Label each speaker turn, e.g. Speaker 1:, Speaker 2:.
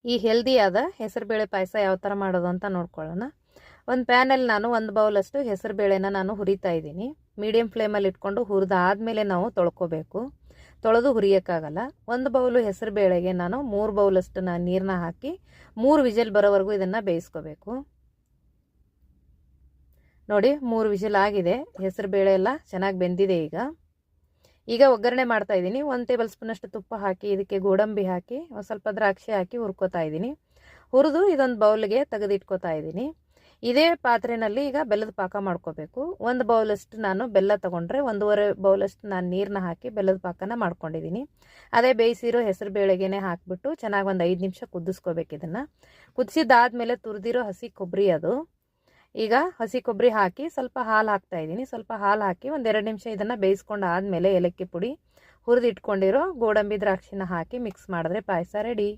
Speaker 1: ಈ ಹೆಲ್ದಿಯಾದ ಹೆಸರುಬೇಳೆ ಪಾಯಸ ಯಾವ ಥರ ಮಾಡೋದು ಅಂತ ನೋಡ್ಕೊಳ್ಳೋಣ. ಒಂದು ಪ್ಯಾನಲ್ಲಿ ನಾನು 1 ಬೌಲಷ್ಟು ಹೆಸರುಬೇಳೆನ ನಾನು ಹುರಿತಾ ಇದ್ದೀನಿ. ಮೀಡಿಯಂ ಫ್ಲೇಮಲ್ಲಿ ಇಟ್ಕೊಂಡು ಹುರಿದಾದ್ಮೇಲೆ ನಾವು ತೊಳ್ಕೊಬೇಕು, ತೊಳೆದು ಹುರಿಯೋಕ್ಕಾಗಲ್ಲ. 1 ಬೌಲು ಹೆಸರುಬೇಳೆಗೆ ನಾನು 3 ಬೌಲಷ್ಟು ನೀರನ್ನ ಹಾಕಿ 3 ವಿಜಿಲ್ ಬರೋವರೆಗೂ ಇದನ್ನು ಬೇಯಿಸ್ಕೋಬೇಕು. ನೋಡಿ 3 ವಿಜಿಲ್ ಆಗಿದೆ, ಹೆಸರುಬೇಳೆ ಎಲ್ಲ ಚೆನ್ನಾಗಿ ಬೆಂದಿದೆ. ಈಗ ಒಗ್ಗರಣೆ ಮಾಡ್ತಾ ಇದ್ದೀನಿ. 1 ಟೇಬಲ್ ಸ್ಪೂನಷ್ಟು ತುಪ್ಪ ಹಾಕಿ ಇದಕ್ಕೆ ಗೋಡಂಬಿ ಹಾಕಿ ಒಂದು ಸ್ವಲ್ಪ ದ್ರಾಕ್ಷಿ ಹಾಕಿ ಹುರ್ಕೋತಾ ಇದ್ದೀನಿ. ಹುರಿದು ಇದೊಂದು ಬೌಲ್ಗೆ ತೆಗೆದಿಟ್ಕೋತಾ ಇದ್ದೀನಿ. ಇದೇ ಪಾತ್ರೆಯಲ್ಲಿ ಈಗ ಬೆಲ್ಲದ ಪಾಕ ಮಾಡ್ಕೋಬೇಕು. 1 ಬೌಲಷ್ಟು ನಾನು ಬೆಲ್ಲ ತೊಗೊಂಡ್ರೆ 1.5 ಬೌಲಷ್ಟು ನಾನು ನೀರನ್ನ ಹಾಕಿ ಬೆಲ್ಲದ ಪಾಕನ ಮಾಡ್ಕೊಂಡಿದ್ದೀನಿ. ಅದೇ ಬೇಯಿಸಿರೋ ಹೆಸರು ಬೇಳೆಗೆ ಹಾಕಿಬಿಟ್ಟು ಚೆನ್ನಾಗಿ ಒಂದು 5 ನಿಮಿಷ ಕುದಿಸ್ಕೋಬೇಕು. ಇದನ್ನು ಕುದಿಸಿದಾದ್ಮೇಲೆ ತುರಿದಿರೋ ಹಸಿ ಕೊಬ್ಬರಿ, ಅದು ಈಗ ಹಸಿ ಕೊಬ್ಬರಿ ಹಾಕಿ ಸ್ವಲ್ಪ ಹಾಲು ಹಾಕ್ತಾ ಇದ್ದೀನಿ. ಸ್ವಲ್ಪ ಹಾಲು ಹಾಕಿ 1-2 ನಿಮಿಷ ಇದನ್ನು ಬೇಯಿಸ್ಕೊಂಡು ಆದಮೇಲೆ ಏಲಕ್ಕಿ ಪುಡಿ, ಹುರಿದಿಟ್ಕೊಂಡಿರೋ ಗೋಡಂಬಿ ದ್ರಾಕ್ಷಿನ ಹಾಕಿ ಮಿಕ್ಸ್ ಮಾಡಿದ್ರೆ ಪಾಯಸ ರೆಡಿ.